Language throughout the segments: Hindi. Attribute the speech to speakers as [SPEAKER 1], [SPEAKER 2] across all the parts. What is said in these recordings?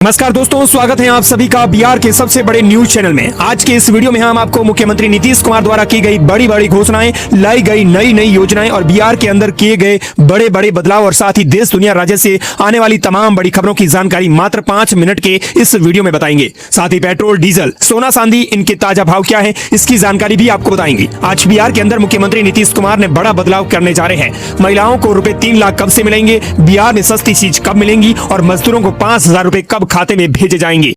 [SPEAKER 1] नमस्कार दोस्तों, स्वागत है आप सभी का बिहार के सबसे बड़े न्यूज चैनल में। आज के इस वीडियो में हम आपको मुख्यमंत्री नीतीश कुमार द्वारा की गई बड़ी बड़ी घोषणाएं, लाई गई नई नई योजनाएं और बिहार के अंदर किए गए बड़े बड़े बदलाव और साथ ही देश दुनिया राज्य से आने वाली तमाम बड़ी खबरों की जानकारी मात्र 5 मिनट के इस वीडियो में बताएंगे। साथ ही पेट्रोल, डीजल, सोना चांदी इनके ताजा भाव क्या है, इसकी जानकारी भी आपको बताएंगे। आज बिहार के अंदर मुख्यमंत्री नीतीश कुमार ने बड़ा बदलाव करने जा रहे हैं। महिलाओं को रुपए 3 लाख कब से मिलेंगे, बिहार में सस्ती चीज कब मिलेंगी और मजदूरों को 5,000 रुपए कब खाते में भेजे जाएंगे।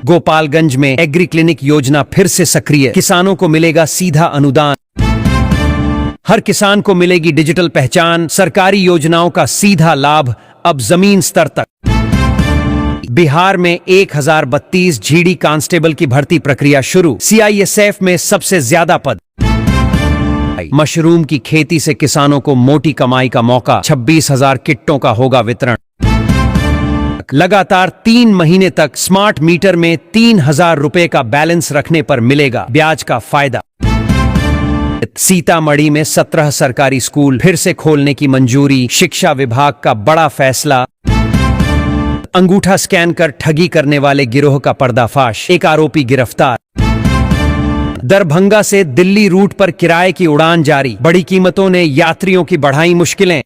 [SPEAKER 2] गोपालगंज में एग्री क्लिनिक योजना फिर से सक्रिय, किसानों को मिलेगा सीधा अनुदान। हर किसान को मिलेगी डिजिटल पहचान, सरकारी योजनाओं का सीधा लाभ अब जमीन स्तर तक। बिहार में 1032 जीडी कांस्टेबल की भर्ती प्रक्रिया शुरू, सीआईएसएफ में सबसे ज्यादा पद। मशरूम की खेती से किसानों को मोटी कमाई का मौका, 26,000 किट्टों का होगा वितरण। लगातार 3 महीने तक स्मार्ट मीटर में 3,000 रुपए का बैलेंस रखने पर मिलेगा ब्याज का फायदा। सीतामढ़ी में 17 सरकारी स्कूल फिर से खोलने की मंजूरी, शिक्षा विभाग का बड़ा फैसला। अंगूठा स्कैन कर ठगी करने वाले गिरोह का पर्दाफाश, एक आरोपी गिरफ्तार। दरभंगा से दिल्ली रूट पर किराए की उड़ान जारी, बड़ी कीमतों ने यात्रियों की बढ़ाई मुश्किलें।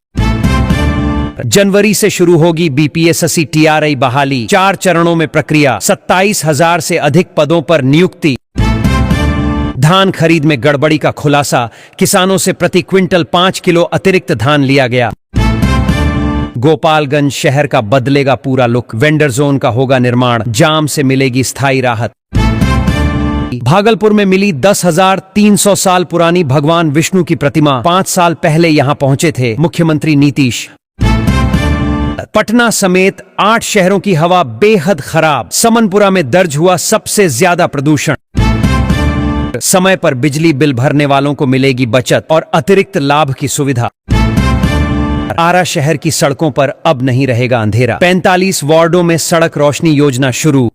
[SPEAKER 2] जनवरी से शुरू होगी बीपीएससी टीआरआई बहाली, 4 चरणों में प्रक्रिया, 27,000 से अधिक पदों पर नियुक्ति। धान खरीद में गड़बड़ी का खुलासा, किसानों से प्रति क्विंटल 5 किलो अतिरिक्त धान लिया गया। गोपालगंज शहर का बदलेगा पूरा लुक, वेंडर जोन का होगा निर्माण, जाम से मिलेगी स्थायी राहत। भागलपुर में मिली 10,300 साल पुरानी भगवान विष्णु की प्रतिमा, 5 साल पहले यहां पहुंचे थे मुख्यमंत्री नीतीश। पटना समेत 8 शहरों की हवा बेहद खराब, समनपुरा में दर्ज हुआ सबसे ज्यादा प्रदूषण। समय पर बिजली बिल भरने वालों को मिलेगी बचत और अतिरिक्त लाभ की सुविधा। आरा शहर की सड़कों पर अब नहीं रहेगा अंधेरा, 45 वार्डों में सड़क रोशनी योजना शुरू।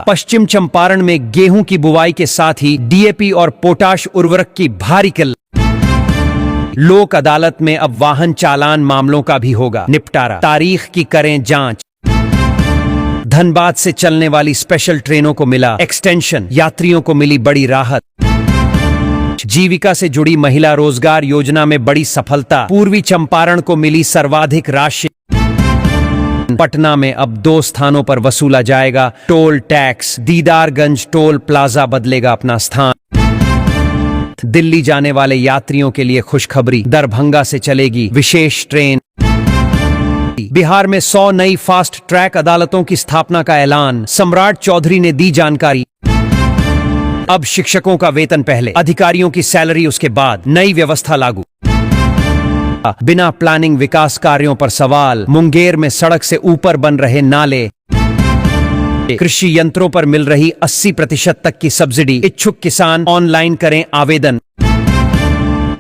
[SPEAKER 2] पश्चिम चंपारण में गेहूं की बुवाई के साथ ही डीएपी और पोटाश उर्वरक की भारी किल्लत। लोक अदालत में अब वाहन चालान मामलों का भी होगा निपटारा, तारीख की करें जांच। धनबाद से चलने वाली स्पेशल ट्रेनों को मिला एक्सटेंशन, यात्रियों को मिली बड़ी राहत। जीविका से जुड़ी महिला रोजगार योजना में बड़ी सफलता, पूर्वी चंपारण को मिली सर्वाधिक राशि। पटना में अब 2 स्थानों पर वसूला जाएगा toll tax, Didarganj toll plaza बदलेगा अपना स्थान। दिल्ली जाने वाले यात्रियों के लिए खुशखबरी, दरभंगा से चलेगी विशेष ट्रेन। बिहार में 100 नई फास्ट ट्रैक अदालतों की स्थापना का ऐलान, सम्राट चौधरी ने दी जानकारी। अब शिक्षकों का वेतन पहले, अधिकारियों की सैलरी उसके बाद, नई व्यवस्था लागू। बिना प्लानिंग विकास कार्यों पर सवाल, मुंगेर में सड़क से ऊपर बन रहे नाले। कृषि यंत्रों पर मिल रही 80% तक की सब्सिडी, इच्छुक किसान ऑनलाइन करें आवेदन।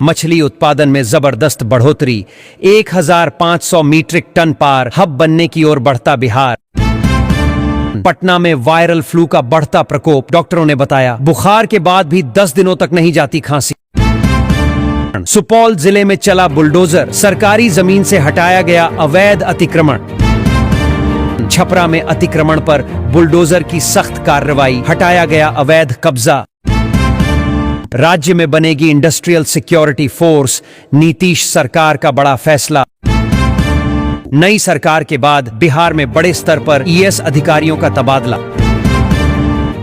[SPEAKER 2] मछली उत्पादन में जबरदस्त बढ़ोतरी, 1,500 मीट्रिक टन पार, हब बनने की ओर बढ़ता बिहार। पटना में वायरल फ्लू का बढ़ता प्रकोप, डॉक्टरों ने बताया बुखार के बाद भी 10 दिनों तक नहीं जाती खांसी। सुपौल जिले में चला बुलडोजर, सरकारी जमीन से हटाया गया अवैध अतिक्रमण। छपरा में अतिक्रमण पर बुलडोजर की सख्त कार्रवाई, हटाया गया अवैध कब्जा। राज्य में बनेगी इंडस्ट्रियल सिक्योरिटी फोर्स, नीतीश सरकार का बड़ा फैसला। नई सरकार के बाद बिहार में बड़े स्तर पर ईएस अधिकारियों का तबादला।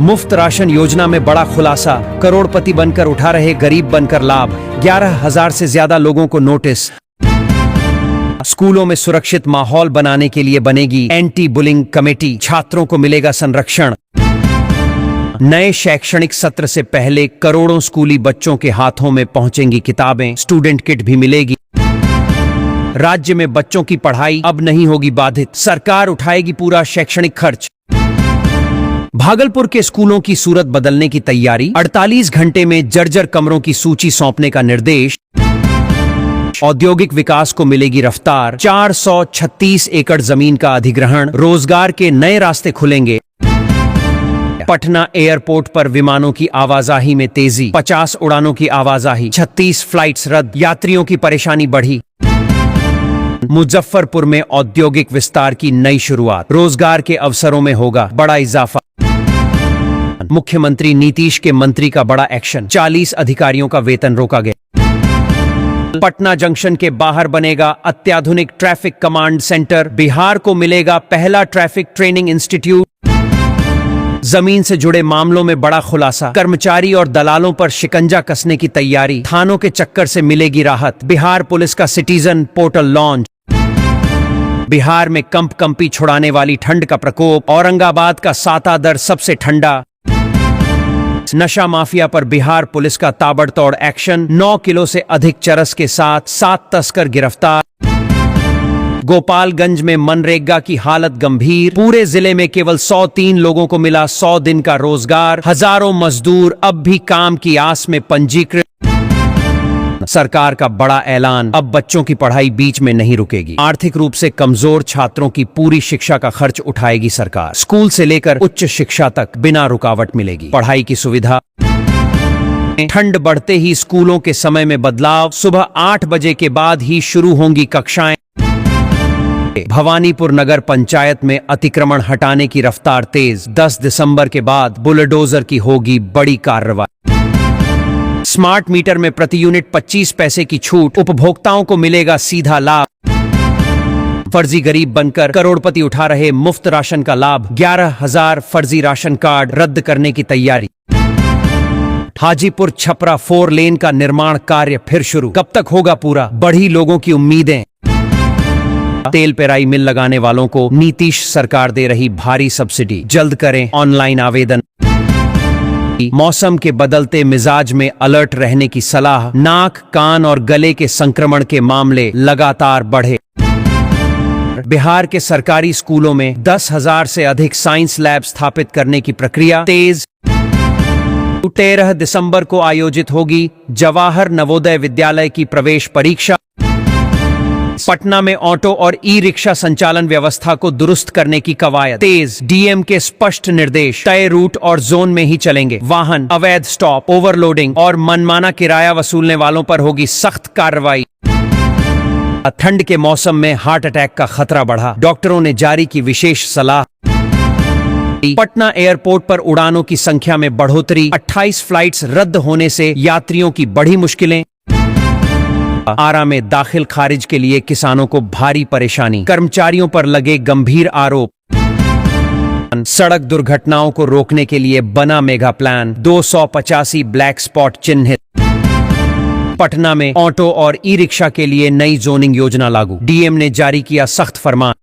[SPEAKER 2] मुफ्त राशन योजना में बड़ा खुलासा, करोड़पति बनकर उठा रहे गरीब बनकर लाभ, 11,000 से ज्यादा लोगों को नोटिस। स्कूलों में सुरक्षित माहौल बनाने के लिए बनेगी एंटी बुलिंग कमेटी, छात्रों को मिलेगा संरक्षण। नए शैक्षणिक सत्र से पहले करोड़ों स्कूली बच्चों के हाथों में पहुंचेंगी किताबें, स्टूडेंट किट भी मिलेगी। राज्य में बच्चों की पढ़ाई अब नहीं होगी बाधित, सरकार उठाएगी पूरा शैक्षणिक खर्च। भागलपुर के स्कूलों की सूरत बदलने की तैयारी, 48 घंटे में जर्जर कमरों की सूची सौंपने का निर्देश। औद्योगिक विकास को मिलेगी रफ्तार, 436 एकड़ जमीन का अधिग्रहण, रोजगार के नए रास्ते खुलेंगे। पटना एयरपोर्ट पर विमानों की आवाजाही में तेजी, 50 उड़ानों की आवाजाही, 36 फ्लाइट्स रद्द, यात्रियों की परेशानी बढ़ी। मुजफ्फरपुर में औद्योगिक विस्तार की नई शुरुआत, रोजगार के अवसरों में होगा बड़ा इजाफा। मुख्यमंत्री नीतीश के मंत्री का बड़ा एक्शन, 40 अधिकारियों का वेतन रोका गया। पटना जंक्शन के बाहर बनेगा अत्याधुनिक ट्रैफिक कमांड सेंटर, बिहार को मिलेगा पहला ट्रैफिक ट्रेनिंग इंस्टीट्यूट। जमीन से जुड़े मामलों में बड़ा खुलासा, कर्मचारी और दलालों पर शिकंजा कसने की तैयारी, थानों के चक्कर से मिलेगी राहत। बिहार पुलिस का सिटीजन पोर्टल लॉन्च। बिहार में कंपी छुड़ाने वाली ठंड का प्रकोप, औरंगाबाद का साता दर सबसे ठंडा। नशा माफिया पर बिहार पुलिस का ताबड़तोड़ एक्शन, 9 किलो से अधिक चरस के साथ 7 तस्कर गिरफ्तार। गोपालगंज में मनरेगा की हालत गंभीर, पूरे जिले में केवल 103 लोगों को मिला 100 दिन का रोजगार, हजारों मजदूर अब भी काम की आस में पंजीकृत। सरकार का बड़ा ऐलान, अब बच्चों की पढ़ाई बीच में नहीं रुकेगी। आर्थिक रूप से कमजोर छात्रों की पूरी शिक्षा का खर्च उठाएगी सरकार। स्कूल से लेकर उच्च शिक्षा तक बिना रुकावट मिलेगी पढ़ाई की सुविधा। ठंड बढ़ते ही स्कूलों के समय में बदलाव, सुबह 8 बजे के बाद ही शुरू होंगी कक्षाएं। भवानीपुर नगर पंचायत में अतिक्रमण हटाने की रफ्तार तेज, 10 दिसंबर के बाद बुलडोजर की होगी बड़ी कार्रवाई। स्मार्ट मीटर में प्रति यूनिट 25 पैसे की छूट, उपभोक्ताओं को मिलेगा सीधा लाभ। फर्जी गरीब बनकर करोड़पति उठा रहे मुफ्त राशन का लाभ, 11,000 फर्जी राशन कार्ड रद्द करने की तैयारी। हाजीपुर छपरा 4 लेन का निर्माण कार्य फिर शुरू, कब तक होगा पूरा, बढ़ी लोगों की उम्मीदें। तेल पेराई मिल लगाने वालों को नीतीश सरकार दे रही भारी सब्सिडी, जल्द करें ऑनलाइन आवेदन। मौसम के बदलते मिजाज में अलर्ट रहने की सलाह, नाक कान और गले के संक्रमण के मामले लगातार बढ़े। बिहार के सरकारी स्कूलों में 10,000 से अधिक साइंस लैब स्थापित करने की प्रक्रिया तेज। 13 दिसंबर को आयोजित होगी जवाहर नवोदय विद्यालय की प्रवेश परीक्षा। पटना में ऑटो और ई रिक्शा संचालन व्यवस्था को दुरुस्त करने की कवायद तेज, डीएम के स्पष्ट निर्देश, तय रूट और जोन में ही चलेंगे वाहन, अवैध स्टॉप, ओवरलोडिंग और मनमाना किराया वसूलने वालों पर होगी सख्त कार्रवाई। ठंड के मौसम में हार्ट अटैक का खतरा बढ़ा, डॉक्टरों ने जारी की विशेष सलाह। पटना एयरपोर्ट पर उड़ानों की संख्या में बढ़ोतरी, 28 फ्लाइट्स रद्द होने से यात्रियों की बढ़ी मुश्किलें। आरा में दाखिल खारिज के लिए किसानों को भारी परेशानी, कर्मचारियों पर लगे गंभीर आरोप। सड़क दुर्घटनाओं को रोकने के लिए बना मेगा प्लान, 285 ब्लैक स्पॉट चिन्हित। पटना में ऑटो और ई रिक्शा के लिए नई जोनिंग योजना लागू, डीएम ने जारी किया सख्त फरमान।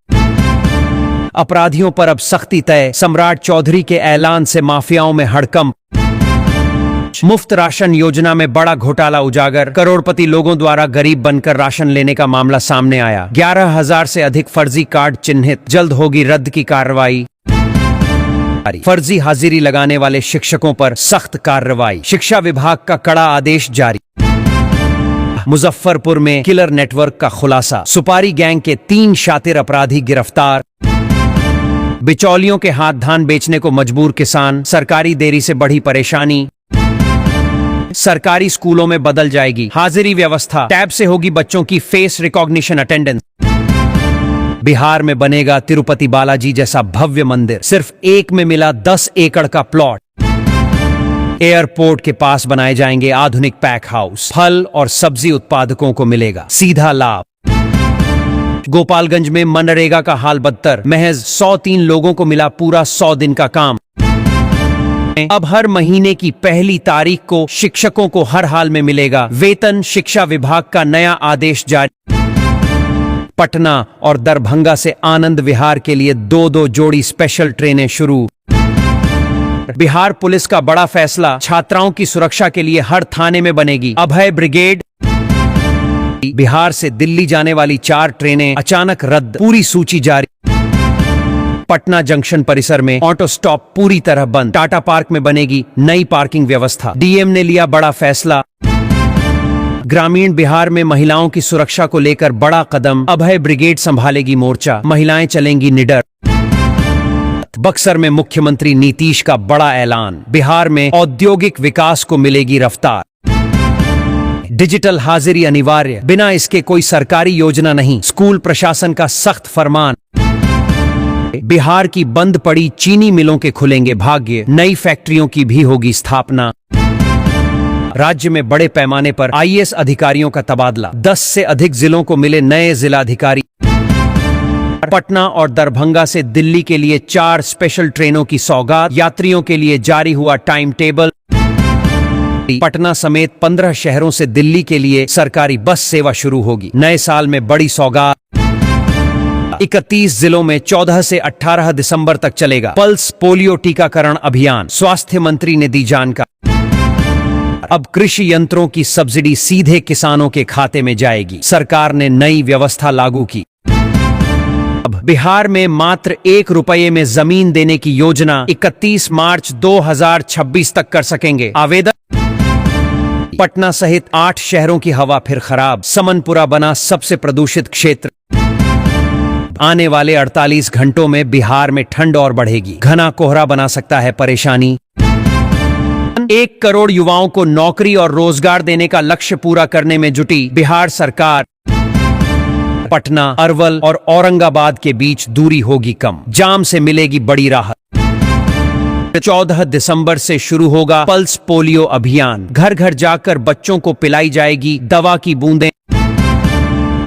[SPEAKER 2] अपराधियों पर अब सख्ती तय, सम्राट चौधरी के ऐलान से माफियाओं में हड़कंप। मुफ्त राशन योजना में बड़ा घोटाला उजागर, करोड़पति लोगों द्वारा गरीब बनकर राशन लेने का मामला सामने आया। 11,000 से अधिक फर्जी कार्ड चिन्हित, जल्द होगी रद्द की कार्रवाई। फर्जी हाजिरी लगाने वाले शिक्षकों पर सख्त कार्रवाई, शिक्षा विभाग का कड़ा आदेश जारी। मुजफ्फरपुर में किलर नेटवर्क का खुलासा, सुपारी गैंग के 3 शातिर अपराधी गिरफ्तार। बिचौलियों के हाथ धान बेचने को मजबूर किसान, सरकारी देरी से बढ़ी परेशानी। सरकारी स्कूलों में बदल जाएगी हाजिरी व्यवस्था, टैब से होगी बच्चों की फेस रिकॉग्निशन अटेंडेंस। बिहार में बनेगा तिरुपति बालाजी जैसा भव्य मंदिर, सिर्फ एक में मिला 10 एकड़ का प्लॉट। एयरपोर्ट के पास बनाए जाएंगे आधुनिक पैक हाउस, फल और सब्जी उत्पादकों को मिलेगा सीधा लाभ। गोपालगंज में मनरेगा का हाल बदतर, महज 103 लोगों को मिला पूरा 100 दिन का काम। अब हर महीने की पहली तारीख को शिक्षकों को हर हाल में मिलेगा वेतन, शिक्षा विभाग का नया आदेश जारी। पटना और दरभंगा से आनंद विहार के लिए 2-2 जोड़ी स्पेशल ट्रेनें शुरू। बिहार पुलिस का बड़ा फैसला, छात्राओं की सुरक्षा के लिए हर थाने में बनेगी अभय ब्रिगेड। बिहार से दिल्ली जाने वाली 4 ट्रेनें अचानक रद्द, पूरी सूची जारी। पटना जंक्शन परिसर में ऑटो स्टॉप पूरी तरह बंद, टाटा पार्क में बनेगी नई पार्किंग व्यवस्था, डीएम ने लिया बड़ा फैसला। ग्रामीण बिहार में महिलाओं की सुरक्षा को लेकर बड़ा कदम, अभय ब्रिगेड संभालेगी मोर्चा, महिलाएं चलेंगी निडर। बक्सर में मुख्यमंत्री नीतीश का बड़ा ऐलान, बिहार में औद्योगिक विकास को मिलेगी रफ्तार। डिजिटल हाजिरी अनिवार्य, बिना इसके कोई सरकारी योजना नहीं। स्कूल प्रशासन का सख्त फरमान। बिहार की बंद पड़ी चीनी मिलों के खुलेंगे भाग्य, नई फैक्ट्रियों की भी होगी स्थापना। राज्य में बड़े पैमाने पर आईएएस अधिकारियों का तबादला, 10 से अधिक जिलों को मिले नए जिलाधिकारी। पटना और दरभंगा से दिल्ली के लिए 4 स्पेशल ट्रेनों की सौगात, यात्रियों के लिए जारी हुआ टाइम टेबल। पटना समेत 15 शहरों से दिल्ली के लिए सरकारी बस सेवा शुरू होगी। नए साल में बड़ी सौगात। 31 जिलों में 14 से 18 दिसंबर तक चलेगा पल्स पोलियो टीकाकरण अभियान, स्वास्थ्य मंत्री ने दी जानकारी। अब कृषि यंत्रों की सब्सिडी सीधे किसानों के खाते में जाएगी, सरकार ने नई व्यवस्था लागू की। अब बिहार में मात्र 1 रुपये में जमीन देने की योजना 31 मार्च 2026 तक कर सकेंगे आवेदन। पटना सहित 8 शहरों की हवा फिर खराब, समनपुरा बना सबसे प्रदूषित क्षेत्र। आने वाले 48 घंटों में बिहार में ठंड और बढ़ेगी, घना कोहरा बना सकता है परेशानी। 1 करोड़ युवाओं को नौकरी और रोजगार देने का लक्ष्य पूरा करने में जुटी बिहार सरकार। पटना, अरवल और औरंगाबाद के बीच दूरी होगी कम, जाम से मिलेगी बड़ी राहत। 14 दिसंबर से शुरू होगा पल्स पोलियो अभियान, घर घर जाकर बच्चों को पिलाई जाएगी दवा की बूंदें।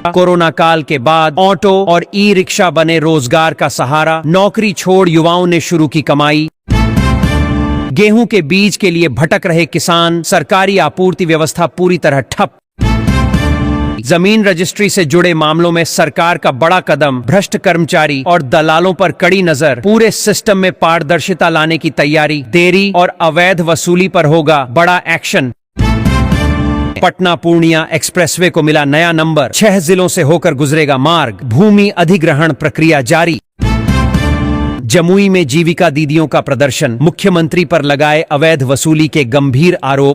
[SPEAKER 2] कोरोना काल के बाद ऑटो और ई रिक्शा बने रोजगार का सहारा, नौकरी छोड़ युवाओं ने शुरू की कमाई। गेहूं के बीज के लिए भटक रहे किसान, सरकारी आपूर्ति व्यवस्था पूरी तरह ठप। जमीन रजिस्ट्री से जुड़े मामलों में सरकार का बड़ा कदम, भ्रष्ट कर्मचारी और दलालों पर कड़ी नजर, पूरे सिस्टम में पारदर्शिता लाने की तैयारी। देरी और अवैध वसूली पर होगा बड़ा एक्शन। पटना पूर्णिया एक्सप्रेसवे को मिला नया नंबर, 6 जिलों से होकर गुजरेगा मार्ग, भूमि अधिग्रहण प्रक्रिया जारी। जमुई में जीविका दीदियों का प्रदर्शन, मुख्यमंत्री पर लगाए अवैध वसूली के गंभीर आरोप।